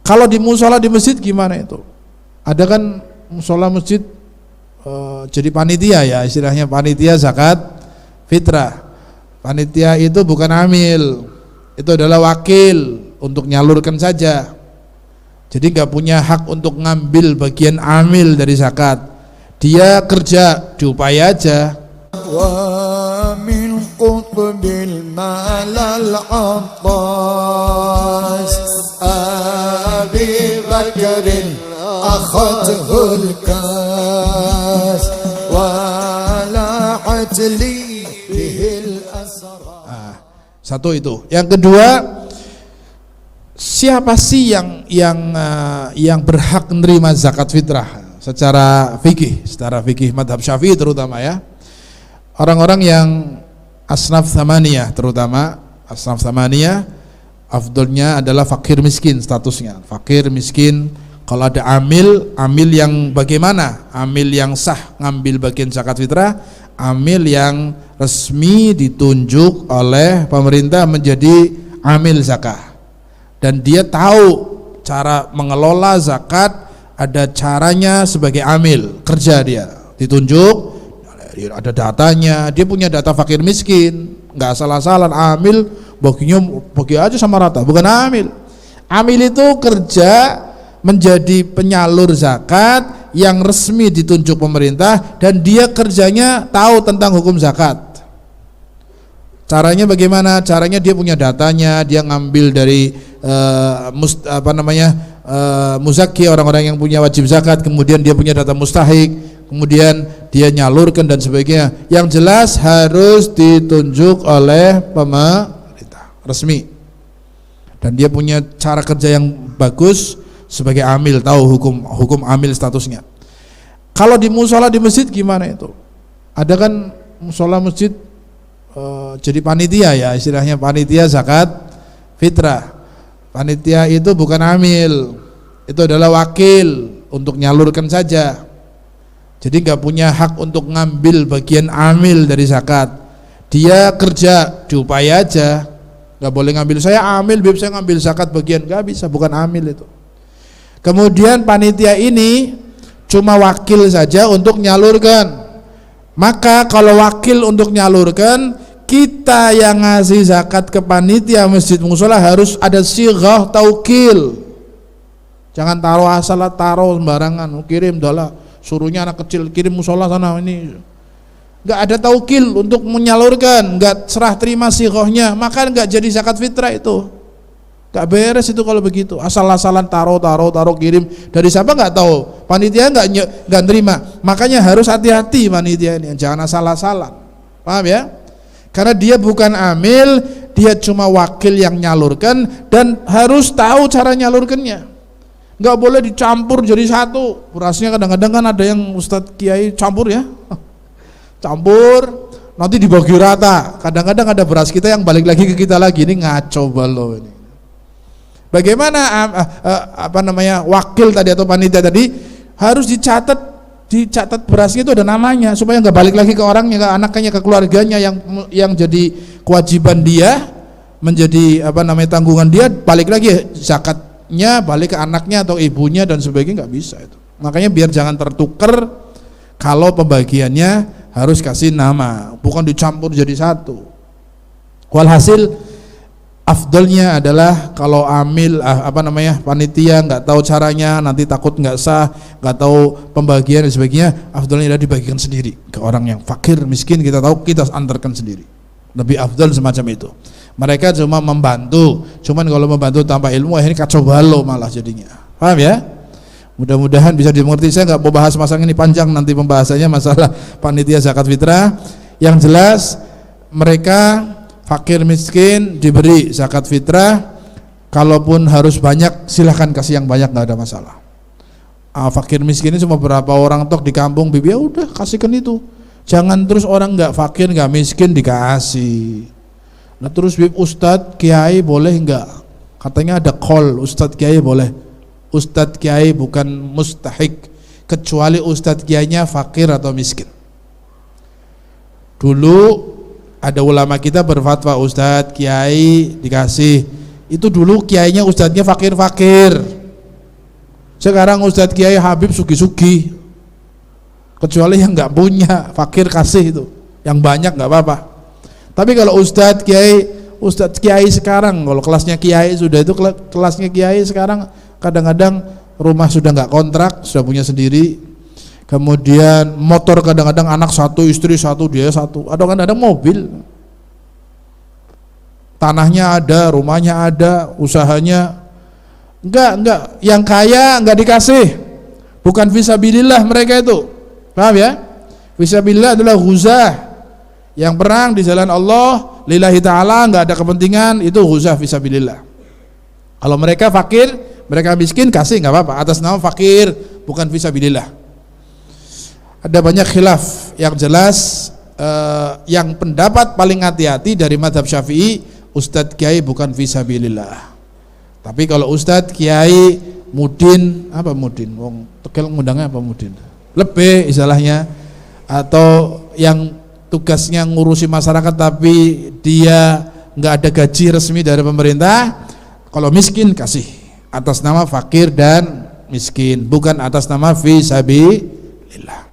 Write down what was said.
Kalau di musola di masjid gimana itu? Ada kan musola masjid jadi panitia ya, istilahnya panitia zakat fitrah. Panitia itu bukan amil, itu adalah wakil untuk nyalurkan saja. Jadi nggak punya hak untuk ngambil bagian amil dari zakat. Dia kerja, diupaya aja. Wa min qutbil malal abbas Abi Bakrin akhadhul kas wa la'at li bihil asra. Satu itu. Yang kedua, siapa sih yang berhak menerima zakat fitrah secara fikih madhab Syafi'i terutama ya? Orang-orang yang asnaf thamaniyah, terutama asnaf thamaniyah, afdolnya adalah fakir miskin statusnya. Fakir miskin. Kalau ada amil yang bagaimana? Amil yang sah ngambil bagian zakat fitrah, amil yang resmi ditunjuk oleh pemerintah menjadi amil zakah. Dan dia tahu cara mengelola zakat, ada caranya sebagai amil, kerja dia, ditunjuk, ada datanya, dia punya data fakir miskin, nggak salah-salah amil, bagi aja sama rata, bukan amil. Amil itu kerja menjadi penyalur zakat yang resmi ditunjuk pemerintah dan dia kerjanya tahu tentang hukum zakat. Caranya bagaimana? Caranya dia punya datanya, dia ngambil dari muzaki, orang-orang yang punya wajib zakat, kemudian dia punya data mustahik, kemudian dia nyalurkan dan sebagainya. Yang jelas harus ditunjuk oleh pemerintah resmi. Dan dia punya cara kerja yang bagus sebagai amil, tahu hukum amil statusnya. Kalau di musola di masjid gimana itu? Ada kan musola masjid jadi panitia ya, istilahnya panitia zakat fitrah. Panitia itu bukan amil, itu adalah wakil untuk nyalurkan saja. Jadi nggak punya hak untuk ngambil bagian amil dari zakat. Dia kerja, diupaya aja. Nggak boleh ngambil, saya amil, bib saya ngambil zakat bagian, nggak bisa, bukan amil itu. Kemudian panitia ini cuma wakil saja untuk nyalurkan. Maka kalau wakil untuk nyalurkan, kita yang ngasih zakat ke panitia masjid musola harus ada sighah taukil. Jangan taruh asal, taruh sembarangan, kirim dola, suruhnya anak kecil kirim musola sana ini. Enggak ada taukil untuk menyalurkan, enggak serah terima sighahnya, maka enggak jadi zakat fitrah itu. Enggak beres itu kalau begitu. Asal-asalan taruh kirim dari siapa enggak tahu. Panitia enggak nerima. Makanya harus hati-hati panitia ini, jangan asal-asalan. Paham ya? Karena dia bukan amil, dia cuma wakil yang nyalurkan dan harus tahu cara nyalurkannya. Nggak boleh dicampur jadi satu. Berasnya kadang-kadang kan ada yang Ustadz Kiai campur ya, campur nanti dibagi rata. Kadang-kadang ada beras kita yang balik lagi ke kita lagi, ini ngaco balo ini. Bagaimana wakil tadi atau panitia tadi harus dicatat berasnya itu ada namanya supaya nggak balik lagi ke orangnya, ke anaknya, ke keluarganya yang jadi kewajiban dia, menjadi tanggungan dia, balik lagi zakatnya balik ke anaknya atau ibunya dan sebagainya, nggak bisa itu. Makanya biar jangan tertukar, kalau pembagiannya harus kasih nama, bukan dicampur jadi satu. Walhasil afdolnya adalah kalau amil panitia nggak tahu caranya, nanti takut nggak sah, nggak tahu pembagian dan sebagainya, afdolnya adalah dibagikan sendiri ke orang yang fakir miskin, kita tahu, kita antarkan sendiri. Lebih afdol semacam itu. Mereka cuma membantu, cuman kalau membantu tanpa ilmu akhirnya kacau balau malah jadinya. Paham ya? Mudah-mudahan bisa dimengerti. Saya nggak mau bahas masalah ini, panjang nanti pembahasannya masalah panitia zakat fitrah. Yang jelas mereka fakir miskin diberi zakat fitrah, kalaupun harus banyak silahkan kasih yang banyak, nggak ada masalah. Fakir miskin ini cuma berapa orang tok di kampung, bibi ya udah kasihkan itu. Jangan terus orang nggak fakir nggak miskin dikasih. Nah terus bib ustadz kiai boleh nggak? Katanya ada call ustadz kiai boleh. Ustadz kiai bukan mustahik kecuali ustadz kiainya fakir atau miskin. Dulu ada ulama kita berfatwa ustadz kiai dikasih, itu dulu kiainya ustadznya fakir-fakir, Sekarang Ustadz Kiai Habib sugi-sugi, kecuali yang nggak punya, fakir kasih itu, yang banyak nggak apa-apa. Tapi kalau Ustadz Kiai sekarang, kalau kelasnya Kiai sudah itu, kelasnya Kiai sekarang kadang-kadang rumah sudah nggak kontrak, sudah punya sendiri. Kemudian motor kadang-kadang anak satu, istri satu, dia satu, atau kadang-kadang mobil. Tanahnya ada, rumahnya ada, usahanya enggak, yang kaya enggak dikasih, bukan fisabilillah mereka itu, paham ya? Fisabilillah adalah ghuzah, yang perang di jalan Allah lillahi ta'ala, enggak ada kepentingan, itu ghuzah fisabilillah. Kalau mereka fakir, mereka miskin, kasih enggak apa-apa, atas nama fakir, bukan fisabilillah. Ada banyak khilaf, yang jelas yang pendapat paling hati-hati dari mazhab Syafi'i, Ustadz Kiai bukan fisabilillah. Tapi kalau Ustadz Kiai Mudin, apa Mudin? Wong Tegal ngundangnya apa Mudin? Lebih istilahnya, atau yang tugasnya ngurusi masyarakat tapi dia nggak ada gaji resmi dari pemerintah, kalau miskin kasih atas nama fakir dan miskin, bukan atas nama fisabilillah.